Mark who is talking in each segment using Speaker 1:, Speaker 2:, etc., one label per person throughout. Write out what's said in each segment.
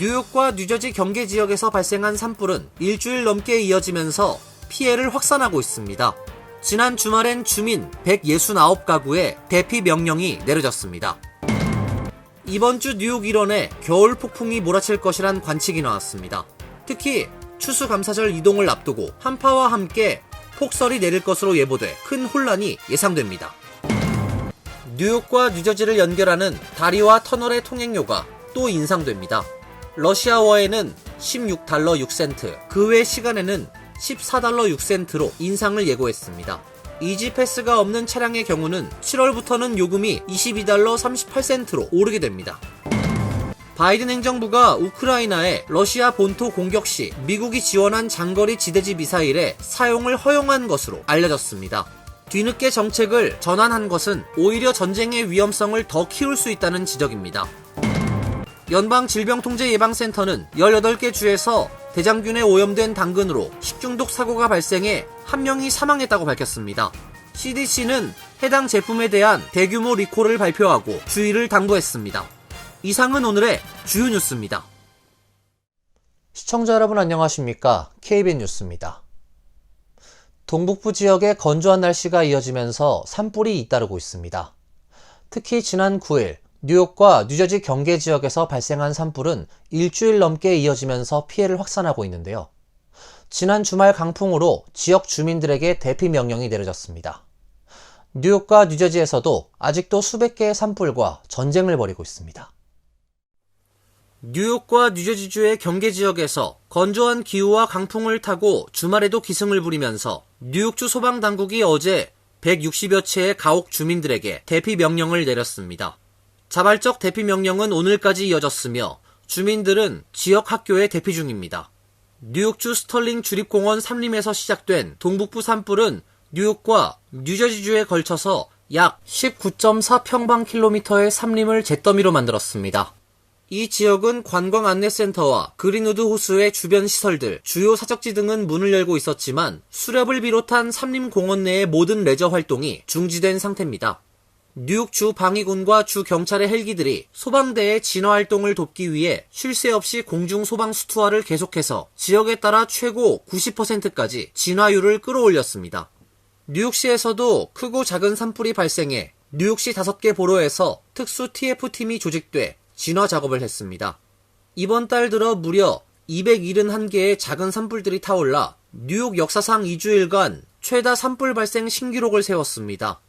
Speaker 1: 뉴욕과 뉴저지 경계 지역에서 발생한 산불은 일주일 넘게 이어지면서 피해를 확산하고 있습니다. 지난 주말엔 주민 169가구에 대피 명령이 내려졌습니다. 이번 주 뉴욕 일원에 겨울 폭풍이 몰아칠 것이란 관측이 나왔습니다. 특히 추수감사절 이동을 앞두고 한파와 함께 폭설이 내릴 것으로 예보돼 큰 혼란이 예상됩니다. 뉴욕과 뉴저지를 연결하는 다리와 터널의 통행료가 또 인상됩니다. 러시아워에는 16달러 6센트, 그 외 시간에는 14달러 6센트로 인상을 예고했습니다. 이지패스가 없는 차량의 경우는 7월부터는 요금이 22달러 38센트로 오르게 됩니다. 바이든 행정부가 우크라이나에 러시아 본토 공격 시 미국이 지원한 장거리 지대지 미사일의 사용을 허용한 것으로 알려졌습니다. 뒤늦게 정책을 전환한 것은 오히려 전쟁의 위험성을 더 키울 수 있다는 지적입니다. 연방질병통제예방센터는 18개 주에서 대장균에 오염된 당근으로 식중독 사고가 발생해 1명이 사망했다고 밝혔습니다. CDC는 해당 제품에 대한 대규모 리콜을 발표하고 주의를 당부했습니다. 이상은 오늘의 주요 뉴스입니다.
Speaker 2: 시청자 여러분 안녕하십니까? KBN 뉴스입니다. 동북부 지역에 건조한 날씨가 이어지면서 산불이 잇따르고 있습니다. 특히 지난 9일 뉴욕과 뉴저지 경계 지역에서 발생한 산불은 일주일 넘게 이어지면서 피해를 확산하고 있는데요. 지난 주말 강풍으로 지역 주민들에게 대피 명령이 내려졌습니다. 뉴욕과 뉴저지에서도 아직도 수백 개의 산불과 전쟁을 벌이고 있습니다.
Speaker 1: 뉴욕과 뉴저지주의 경계 지역에서 건조한 기후와 강풍을 타고 주말에도 기승을 부리면서 뉴욕주 소방당국이 어제 160여 채의 가옥 주민들에게 대피 명령을 내렸습니다. 자발적 대피 명령은 오늘까지 이어졌으며 주민들은 지역 학교에 대피 중입니다. 뉴욕주 스털링 주립공원 산림에서 시작된 동북부 산불은 뉴욕과 뉴저지주에 걸쳐서 약 19.4평방킬로미터의 산림을 잿더미로 만들었습니다. 이 지역은 관광안내센터와 그린우드 호수의 주변 시설들, 주요 사적지 등은 문을 열고 있었지만 수렵을 비롯한 산림공원 내의 모든 레저 활동이 중지된 상태입니다. 뉴욕 주 방위군과 주 경찰의 헬기들이 소방대의 진화활동을 돕기 위해 쉴 새 없이 공중 소방 수투하를 계속해서 지역에 따라 최고 90%까지 진화율을 끌어올렸습니다. 뉴욕시에서도 크고 작은 산불이 발생해 뉴욕시 5개 보로에서 특수 TF팀이 조직돼 진화 작업을 했습니다. 이번 달 들어 무려 271개의 작은 산불들이 타올라 뉴욕 역사상 2주일간 최다 산불 발생 신기록을 세웠습니다.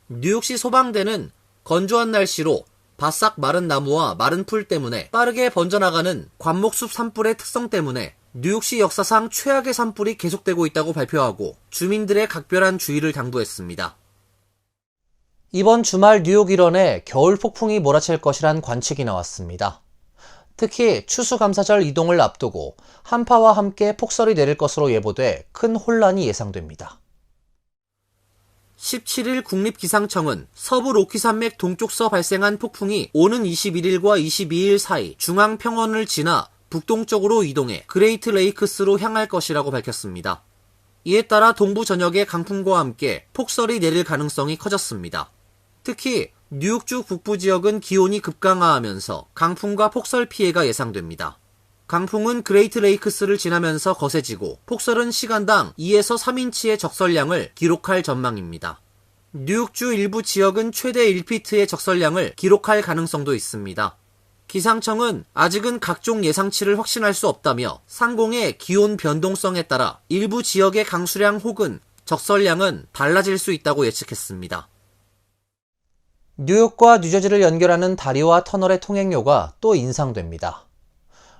Speaker 1: 뉴욕시 소방대는 건조한 날씨로 바싹 마른 나무와 마른 풀 때문에 빠르게 번져나가는 관목숲 산불의 특성 때문에 뉴욕시 역사상 최악의 산불이 계속되고 있다고 발표하고 주민들의 각별한 주의를 당부했습니다.
Speaker 2: 이번 주말 뉴욕 일원에 겨울 폭풍이 몰아칠 것이란 관측이 나왔습니다. 특히 추수감사절 이동을 앞두고 한파와 함께 폭설이 내릴 것으로 예보돼 큰 혼란이 예상됩니다.
Speaker 1: 17일 국립기상청은 서부 로키산맥 동쪽서 발생한 폭풍이 오는 21일과 22일 사이 중앙평원을 지나 북동쪽으로 이동해 그레이트 레이크스로 향할 것이라고 밝혔습니다. 이에 따라 동부 전역에 강풍과 함께 폭설이 내릴 가능성이 커졌습니다. 특히 뉴욕주 북부 지역은 기온이 급강하하면서 강풍과 폭설 피해가 예상됩니다. 강풍은 그레이트 레이크스를 지나면서 거세지고 폭설은 시간당 2에서 3인치의 적설량을 기록할 전망입니다. 뉴욕주 일부 지역은 최대 1피트의 적설량을 기록할 가능성도 있습니다. 기상청은 아직은 각종 예상치를 확신할 수 없다며 상공의 기온 변동성에 따라 일부 지역의 강수량 혹은 적설량은 달라질 수 있다고 예측했습니다.
Speaker 2: 뉴욕과 뉴저지를 연결하는 다리와 터널의 통행료가 또 인상됩니다.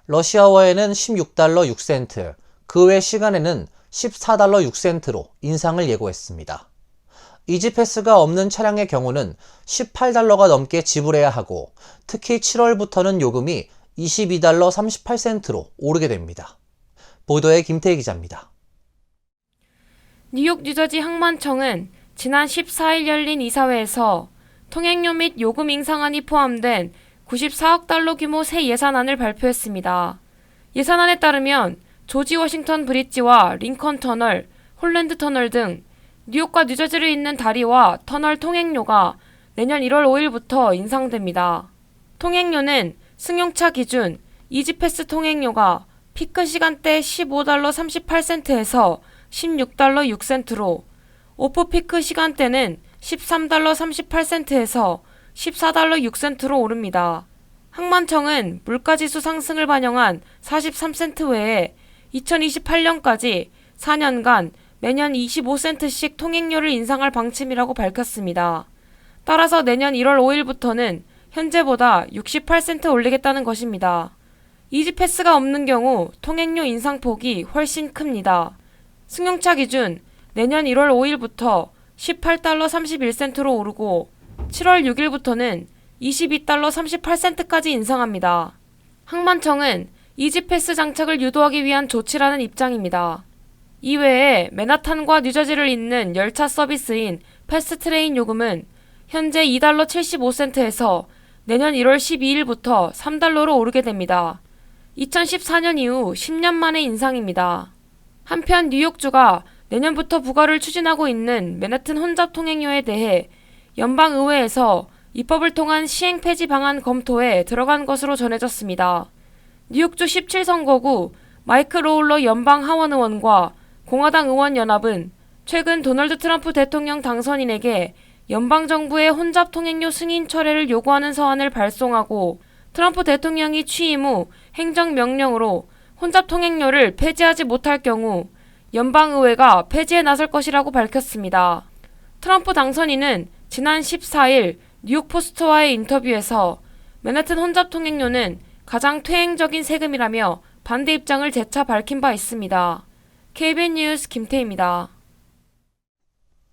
Speaker 2: 러시아워에는 16달러 6센트, 그 외 시간에는 14달러 6센트로 인상을 예고했습니다. 이지패스가 없는 차량의 경우는 18달러가 넘게 지불해야 하고 특히 7월부터는 요금이 22달러 38센트로 오르게 됩니다. 보도에 김태희 기자입니다.
Speaker 3: 뉴욕 뉴저지 항만청은 지난 14일 열린 이사회에서 통행료 및 요금 인상안이 포함된 94억 달러 규모 새 예산안을 발표했습니다. 예산안에 따르면 조지 워싱턴 브릿지와 링컨 터널, 홀랜드 터널 등 뉴욕과 뉴저지를 잇는 다리와 터널 통행료가 내년 1월 5일부터 인상됩니다. 통행료는 승용차 기준 이지패스 통행료가 피크 시간대 15달러 38센트에서 16달러 6센트로, 오프피크 시간대는 13달러 38센트에서 14달러 6센트로 오릅니다. 항만청은 물가지수 상승을 반영한 43센트 외에 2028년까지 4년간 매년 25센트씩 통행료를 인상할 방침이라고 밝혔습니다. 따라서 내년 1월 5일부터는 현재보다 68센트 올리겠다는 것입니다. 이지패스가 없는 경우 통행료 인상폭이 훨씬 큽니다. 승용차 기준 내년 1월 5일부터 18달러 31센트로 오르고 7월 6일부터는 22달러 38센트까지 인상합니다. 항만청은 이지패스 장착을 유도하기 위한 조치라는 입장입니다. 이외에 맨하탄과 뉴저지를 잇는 열차 서비스인 패스트트레인 요금은 현재 2달러 75센트에서 내년 1월 12일부터 3달러로 오르게 됩니다. 2014년 이후 10년 만의 인상입니다. 한편 뉴욕주가 내년부터 부과를 추진하고 있는 맨하튼 혼잡 통행료에 대해 연방의회에서 입법을 통한 시행 폐지 방안 검토에 들어간 것으로 전해졌습니다. 뉴욕주 17선거구 마이크 로울러 연방 하원 의원과 공화당 의원 연합은 최근 도널드 트럼프 대통령 당선인에게 연방정부의 혼잡 통행료 승인 철회를 요구하는 서한을 발송하고 트럼프 대통령이 취임 후 행정명령으로 혼잡 통행료를 폐지하지 못할 경우 연방의회가 폐지에 나설 것이라고 밝혔습니다. 트럼프 당선인은 지난 14일 뉴욕포스트와의 인터뷰에서 맨하튼 혼잡 통행료는 가장 퇴행적인 세금이라며 반대 입장을 재차 밝힌 바 있습니다. KBN 뉴스 김태희입니다.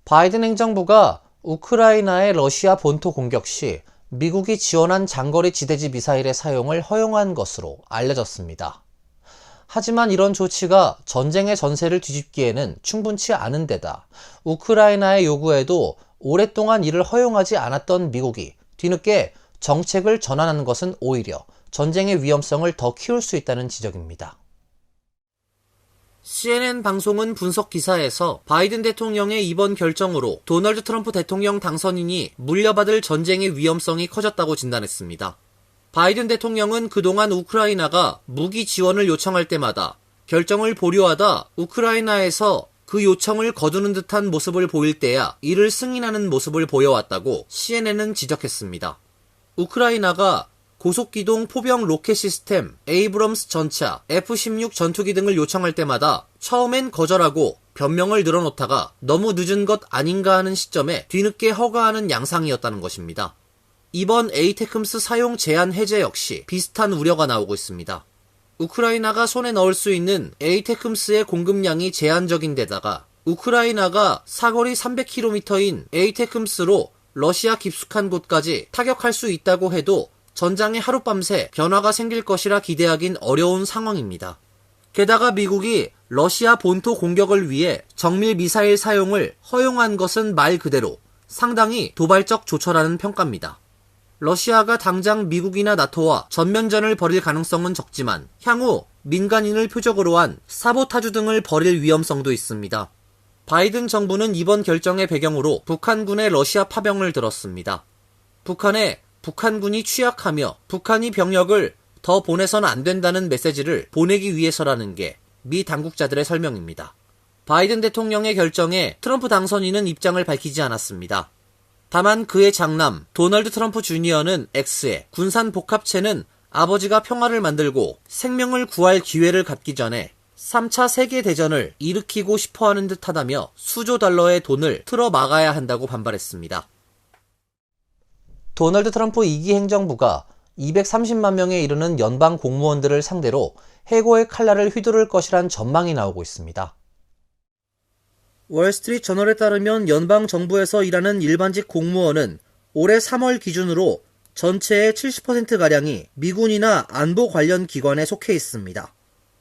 Speaker 2: 바이든 행정부가 우크라이나의 러시아 본토 공격 시 미국이 지원한 장거리 지대지 미사일의 사용을 허용한 것으로 알려졌습니다. 하지만 이런 조치가 전쟁의 전세를 뒤집기에는 충분치 않은 데다 우크라이나의 요구에도 오랫동안 이를 허용하지 않았던 미국이 뒤늦게 정책을 전환하는 것은 오히려 전쟁의 위험성을 더 키울 수 있다는 지적입니다.
Speaker 1: CNN 방송은 분석 기사에서 바이든 대통령의 이번 결정으로 도널드 트럼프 대통령 당선인이 물려받을 전쟁의 위험성이 커졌다고 진단했습니다. 바이든 대통령은 그동안 우크라이나가 무기 지원을 요청할 때마다 결정을 보류하다 우크라이나에서 그 요청을 거두는 듯한 모습을 보일 때야 이를 승인하는 모습을 보여왔다고 CNN은 지적했습니다. 우크라이나가 고속기동 포병 로켓 시스템, 에이브럼스 전차, F-16 전투기 등을 요청할 때마다 처음엔 거절하고 변명을 늘어놓다가 너무 늦은 것 아닌가 하는 시점에 뒤늦게 허가하는 양상이었다는 것입니다. 이번 에이테크음스 사용 제한 해제 역시 비슷한 우려가 나오고 있습니다. 우크라이나가 손에 넣을 수 있는 에이테크음스의 공급량이 제한적인 데다가 우크라이나가 사거리 300km인 에이테크음스로 러시아 깊숙한 곳까지 타격할 수 있다고 해도 전장에 하룻밤새 변화가 생길 것이라 기대하긴 어려운 상황입니다. 게다가 미국이 러시아 본토 공격을 위해 정밀 미사일 사용을 허용한 것은 말 그대로 상당히 도발적 조처라는 평가입니다. 러시아가 당장 미국이나 나토와 전면전을 벌일 가능성은 적지만 향후 민간인을 표적으로 한 사보타주 등을 벌일 위험성도 있습니다. 바이든 정부는 이번 결정의 배경으로 북한군의 러시아 파병을 들었습니다. 북한군이 취약하며 북한이 병력을 더 보내선 안 된다는 메시지를 보내기 위해서라는 게 미 당국자들의 설명입니다. 바이든 대통령의 결정에 트럼프 당선인은 입장을 밝히지 않았습니다. 다만 그의 장남 도널드 트럼프 주니어는 X에 군산 복합체는 아버지가 평화를 만들고 생명을 구할 기회를 갖기 전에 3차 세계대전을 일으키고 싶어하는 듯하다며 수조 달러의 돈을 틀어 막아야 한다고 반발했습니다.
Speaker 2: 도널드 트럼프 2기 행정부가 230만 명에 이르는 연방 공무원들을 상대로 해고의 칼날을 휘두를 것이란 전망이 나오고 있습니다.
Speaker 1: 월스트리트 저널에 따르면 연방 정부에서 일하는 일반직 공무원은 올해 3월 기준으로 전체의 70%가량이 미군이나 안보 관련 기관에 속해 있습니다.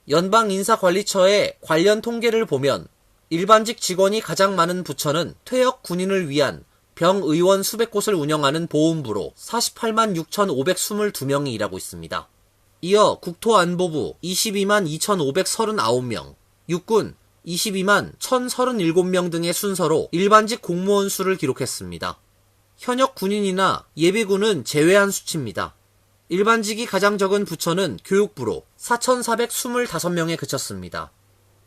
Speaker 1: 연방인사관리처의 관련 통계를 보면 일반직 직원이 가장 많은 부처는 퇴역 군인을 위한 병의원 수백 곳을 운영하는 보훈부로 48만 6,522명이 일하고 있습니다. 이어 국토안보부 22만 2,539명, 육군 22만 1,037명 등의 순서로 일반직 공무원 수를 기록했습니다. 현역 군인이나 예비군은 제외한 수치입니다. 일반직이 가장 적은 부처는 교육부로 4,425명에 그쳤습니다.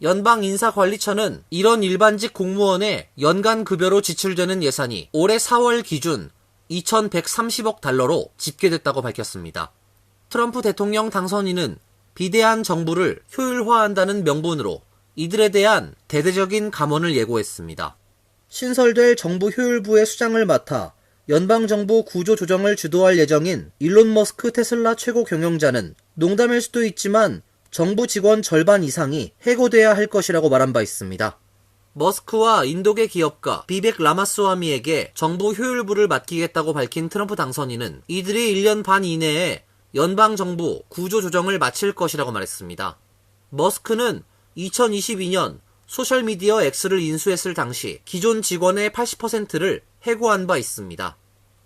Speaker 1: 연방인사관리처는 이런 일반직 공무원의 연간 급여로 지출되는 예산이 올해 4월 기준 2,130억 달러로 집계됐다고 밝혔습니다. 트럼프 대통령 당선인은 비대한 정부를 효율화한다는 명분으로 이들에 대한 대대적인 감원을 예고했습니다. 신설될 정부 효율부의 수장을 맡아 연방정부 구조조정을 주도할 예정인 일론 머스크 테슬라 최고 경영자는 농담일 수도 있지만 정부 직원 절반 이상이 해고돼야 할 것이라고 말한 바 있습니다. 머스크와 인도계 기업가 비벡 라마스와미에게 정부 효율부를 맡기겠다고 밝힌 트럼프 당선인은 이들이 1년 반 이내에 연방정부 구조조정을 마칠 것이라고 말했습니다. 머스크는 2022년 소셜미디어 X를 인수했을 당시 기존 직원의 80%를 해고한 바 있습니다.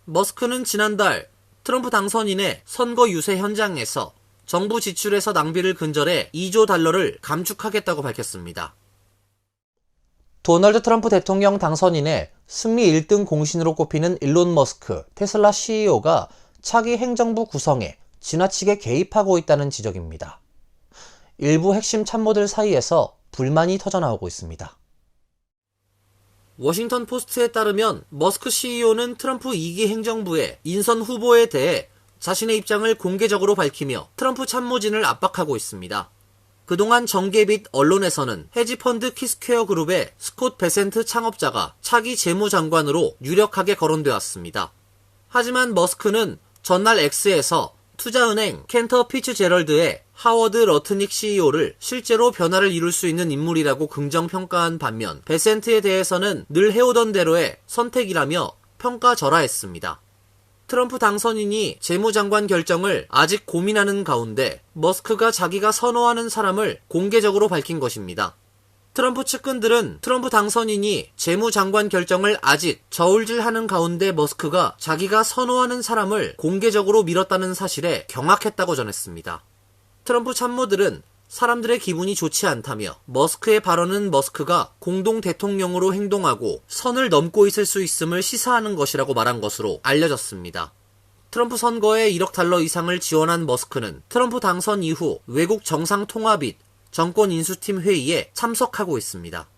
Speaker 1: 머스크는 지난달 트럼프 당선인의 선거 유세 현장에서 정부 지출에서 낭비를 근절해 2조 달러를 감축하겠다고 밝혔습니다.
Speaker 2: 도널드 트럼프 대통령 당선인의 승리 1등 공신으로 꼽히는 일론 머스크 테슬라 CEO가 차기 행정부 구성에 지나치게 개입하고 있다는 지적입니다. 일부 핵심 참모들 사이에서 불만이 터져나오고 있습니다.
Speaker 1: 워싱턴 포스트에 따르면 머스크 CEO는 트럼프 2기 행정부의 인선 후보에 대해 자신의 입장을 공개적으로 밝히며 트럼프 참모진을 압박하고 있습니다. 그동안 정계 및 언론에서는 헤지펀드 키스퀘어 그룹의 스콧 베센트 창업자가 차기 재무장관으로 유력하게 거론되었습니다. 하지만 머스크는 전날 X에서 투자은행 캔터 피츠제럴드의 하워드 러트닉 CEO를 실제로 변화를 이룰 수 있는 인물이라고 긍정평가한 반면 베센트에 대해서는 늘 해오던 대로의 선택이라며 평가절하했습니다. 트럼프 당선인이 재무장관 결정을 아직 고민하는 가운데 머스크가 자기가 선호하는 사람을 공개적으로 밝힌 것입니다. 트럼프 측근들은 트럼프 당선인이 재무장관 결정을 아직 저울질하는 가운데 머스크가 자기가 선호하는 사람을 공개적으로 밀었다는 사실에 경악했다고 전했습니다. 트럼프 참모들은 사람들의 기분이 좋지 않다며 머스크의 발언은 머스크가 공동 대통령으로 행동하고 선을 넘고 있을 수 있음을 시사하는 것이라고 말한 것으로 알려졌습니다. 트럼프 선거에 1억 달러 이상을 지원한 머스크는 트럼프 당선 이후 외국 정상통화 및 정권 인수팀 회의에 참석하고 있습니다.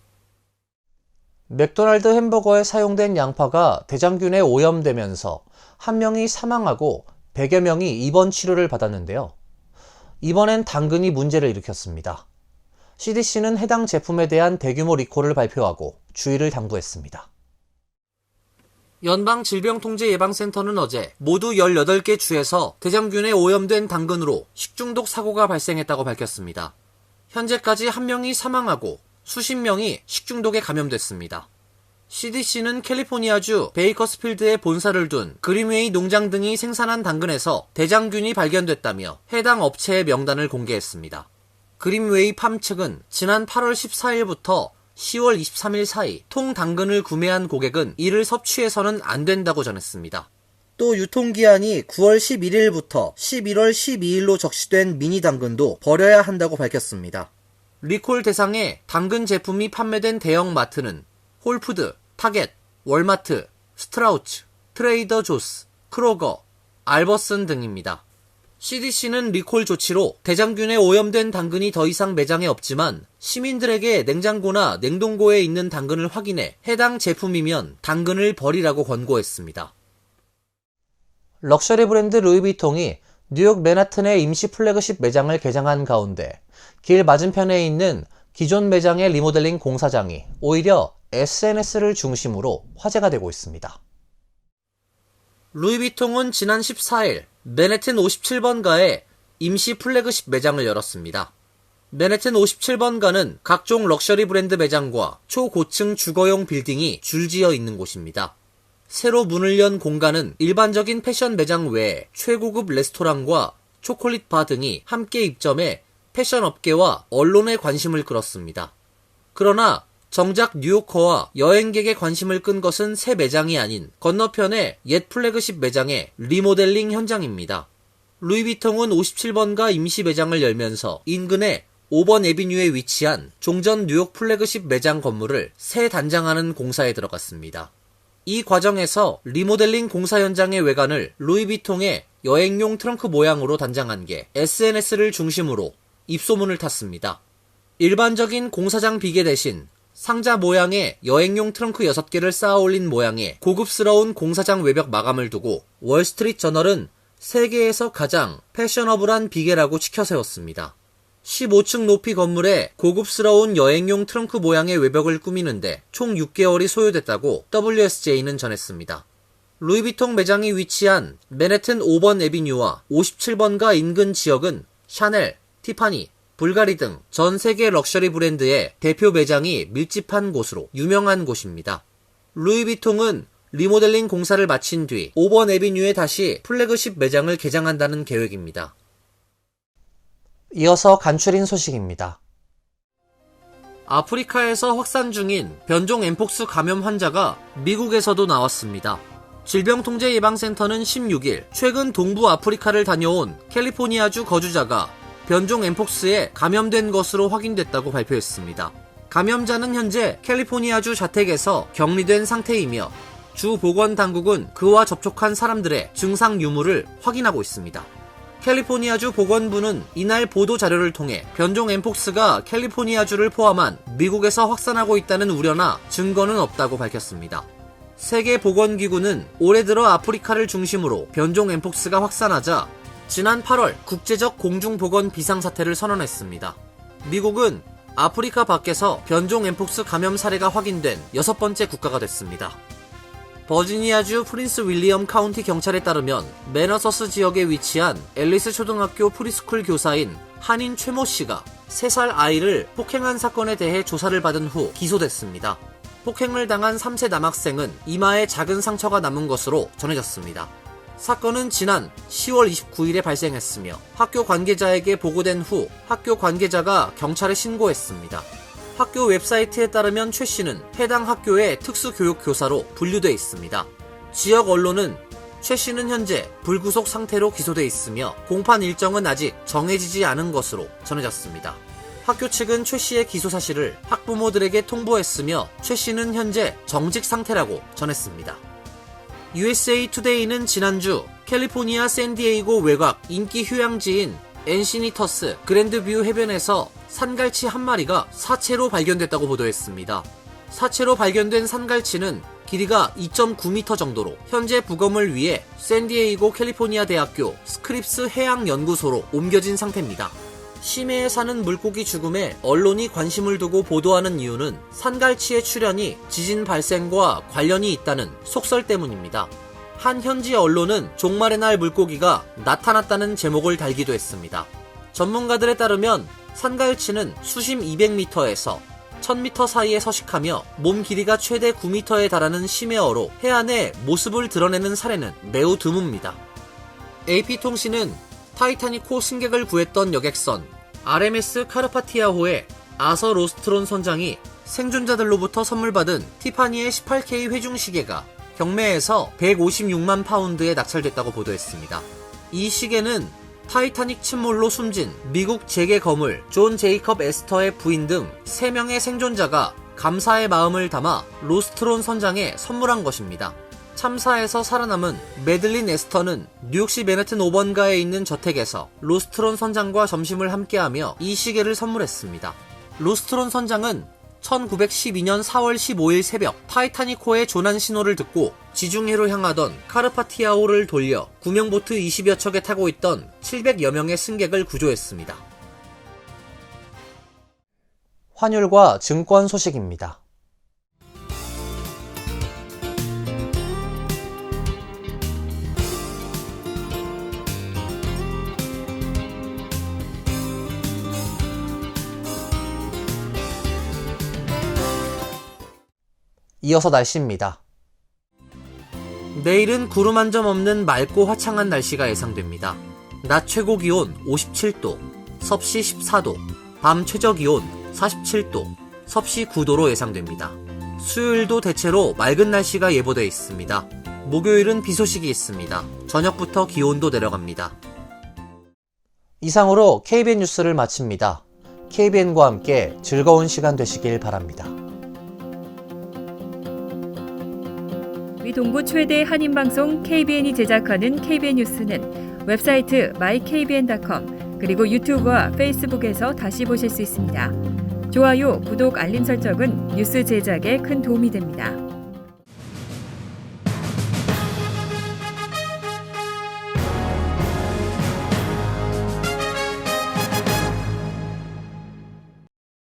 Speaker 2: 맥도날드 햄버거에 사용된 양파가 대장균에 오염되면서 한 명이 사망하고 100여 명이 입원 치료를 받았는데요. 이번엔 당근이 문제를 일으켰습니다. CDC는 해당 제품에 대한 대규모 리콜을 발표하고 주의를 당부했습니다.
Speaker 1: 연방질병통제예방센터는 어제 모두 18개 주에서 대장균에 오염된 당근으로 식중독 사고가 발생했다고 밝혔습니다. 현재까지 한 명이 사망하고 수십 명이 식중독에 감염됐습니다. CDC는 캘리포니아주 베이커스필드에 본사를 둔 그린웨이 농장 등이 생산한 당근에서 대장균이 발견됐다며 해당 업체의 명단을 공개했습니다. 그린웨이 팜 측은 지난 8월 14일부터 10월 23일 사이 통 당근을 구매한 고객은 이를 섭취해서는 안 된다고 전했습니다. 또 유통기한이 9월 11일부터 11월 12일로 적시된 미니 당근도 버려야 한다고 밝혔습니다. 리콜 대상의 당근 제품이 판매된 대형 마트는 홀푸드, 타겟, 월마트, 스트라우츠, 트레이더 조스, 크로거, 알버슨 등입니다. CDC는 리콜 조치로 대장균에 오염된 당근이 더 이상 매장에 없지만 시민들에게 냉장고나 냉동고에 있는 당근을 확인해 해당 제품이면 당근을 버리라고 권고했습니다.
Speaker 2: 럭셔리 브랜드 루이비통이 뉴욕 맨하튼의 임시 플래그십 매장을 개장한 가운데 길 맞은편에 있는 기존 매장의 리모델링 공사장이 오히려 SNS를 중심으로 화제가 되고 있습니다.
Speaker 1: 루이비통은 지난 14일 맨해튼 57번가에 임시 플래그십 매장을 열었습니다. 맨해튼 57번가는 각종 럭셔리 브랜드 매장과 초고층 주거용 빌딩이 줄지어 있는 곳입니다. 새로 문을 연 공간은 일반적인 패션 매장 외에 최고급 레스토랑과 초콜릿 바 등이 함께 입점해 패션 업계와 언론의 관심을 끌었습니다. 그러나 정작 뉴요커와 여행객의 관심을 끈 것은 새 매장이 아닌 건너편의 옛 플래그십 매장의 리모델링 현장입니다. 루이비통은 57번가 임시 매장을 열면서 인근의 5번 애비뉴에 위치한 종전 뉴욕 플래그십 매장 건물을 새 단장하는 공사에 들어갔습니다. 이 과정에서 리모델링 공사 현장의 외관을 루이비통의 여행용 트렁크 모양으로 단장한 게 SNS를 중심으로 입소문을 탔습니다. 일반적인 공사장 비계 대신 상자 모양의 여행용 트렁크 6개를 쌓아 올린 모양의 고급스러운 공사장 외벽 마감을 두고 월스트리트 저널은 세계에서 가장 패셔너블한 비계라고 치켜세웠습니다. 15층 높이 건물에 고급스러운 여행용 트렁크 모양의 외벽을 꾸미는데 총 6개월이 소요됐다고 WSJ는 전했습니다. 루이비통 매장이 위치한 맨해튼 5번 애비뉴와 57번가 인근 지역은 샤넬, 티파니, 불가리 등 전 세계 럭셔리 브랜드의 대표 매장이 밀집한 곳으로 유명한 곳입니다. 루이비통은 리모델링 공사를 마친 뒤 5번 애비뉴에 다시 플래그십 매장을 개장한다는 계획입니다.
Speaker 2: 이어서 간추린 소식입니다.
Speaker 1: 아프리카에서 확산 중인 변종 엠폭스 감염 환자가 미국에서도 나왔습니다. 질병통제예방센터는 16일 최근 동부 아프리카를 다녀온 캘리포니아주 거주자가 변종 엠폭스에 감염된 것으로 확인됐다고 발표했습니다. 감염자는 현재 캘리포니아주 자택에서 격리된 상태이며 주 보건당국은 그와 접촉한 사람들의 증상 유무를 확인하고 있습니다. 캘리포니아주 보건부는 이날 보도 자료를 통해 변종 엠폭스가 캘리포니아주를 포함한 미국에서 확산하고 있다는 우려나 증거는 없다고 밝혔습니다. 세계보건기구는 올해 들어 아프리카를 중심으로 변종 엠폭스가 확산하자 지난 8월 국제적 공중보건 비상사태를 선언했습니다. 미국은 아프리카 밖에서 변종 엠폭스 감염 사례가 확인된 6번째 국가가 됐습니다. 버지니아주 프린스 윌리엄 카운티 경찰에 따르면 매너서스 지역에 위치한 앨리스 초등학교 프리스쿨 교사인 한인 최모 씨가 3살 아이를 폭행한 사건에 대해 조사를 받은 후 기소됐습니다. 폭행을 당한 3세 남학생은 이마에 작은 상처가 남은 것으로 전해졌습니다. 사건은 지난 10월 29일에 발생했으며 학교 관계자에게 보고된 후 학교 관계자가 경찰에 신고했습니다. 학교 웹사이트에 따르면 최 씨는 해당 학교의 특수교육교사로 분류돼 있습니다. 지역 언론은 최 씨는 현재 불구속 상태로 기소돼 있으며 공판 일정은 아직 정해지지 않은 것으로 전해졌습니다. 학교 측은 최 씨의 기소 사실을 학부모들에게 통보했으며 최 씨는 현재 정직 상태라고 전했습니다. USA 투데이는 지난주 캘리포니아 샌디에이고 외곽 인기 휴양지인 엔시니터스 그랜드뷰 해변에서 산갈치 한 마리가 사체로 발견됐다고 보도했습니다. 사체로 발견된 산갈치는 길이가 2.9m 정도로 현재 부검을 위해 샌디에이고 캘리포니아 대학교 스크립스 해양연구소로 옮겨진 상태입니다. 심해에 사는 물고기 죽음에 언론이 관심을 두고 보도하는 이유는 산갈치의 출현이 지진 발생과 관련이 있다는 속설 때문입니다. 한 현지 언론은 종말의 날 물고기가 나타났다는 제목을 달기도 했습니다. 전문가들에 따르면 산갈치는 수심 200m에서 1000m 사이에 서식하며 몸 길이가 최대 9m에 달하는 심해어로 해안에 모습을 드러내는 사례는 매우 드뭅니다. AP통신은 타이타닉호 승객을 구했던 여객선 RMS 카르파티아호의 아서 로스트론 선장이 생존자들로부터 선물받은 티파니의 18K 회중시계가 경매에서 156만 파운드에 낙찰됐다고 보도했습니다. 이 시계는 타이타닉 침몰로 숨진 미국 재계 거물 존 제이컵 에스터의 부인 등 3명의 생존자가 감사의 마음을 담아 로스트론 선장에 선물한 것입니다. 참사에서 살아남은 매들린 에스터는 뉴욕시 맨해튼 5번가에 있는 저택에서 로스트론 선장과 점심을 함께하며 이 시계를 선물했습니다. 로스트론 선장은 1912년 4월 15일 새벽 타이타닉호의 조난 신호를 듣고 지중해로 향하던 카르파티아호를 돌려 구명보트 20여 척에 타고 있던 700여 명의 승객을 구조했습니다.
Speaker 2: 환율과 증권 소식입니다. 이어서 날씨입니다.
Speaker 1: 내일은 구름 한 점 없는 맑고 화창한 날씨가 예상됩니다. 낮 최고 기온 57도, 섭씨 14도, 밤 최저 기온 47도, 섭씨 9도로 예상됩니다. 수요일도 대체로 맑은 날씨가 예보되어 있습니다. 목요일은 비 소식이 있습니다. 저녁부터 기온도 내려갑니다.
Speaker 2: 이상으로 KBN 뉴스를 마칩니다. KBN과 함께 즐거운 시간 되시길 바랍니다.
Speaker 4: 우리 동부 최대 한인방송 KBN이 제작하는 KBN 뉴스는 웹사이트 mykbn.com 그리고 유튜브와 페이스북에서 다시 보실 수 있습니다. 좋아요, 구독, 알림 설정은 뉴스 제작에 큰 도움이 됩니다.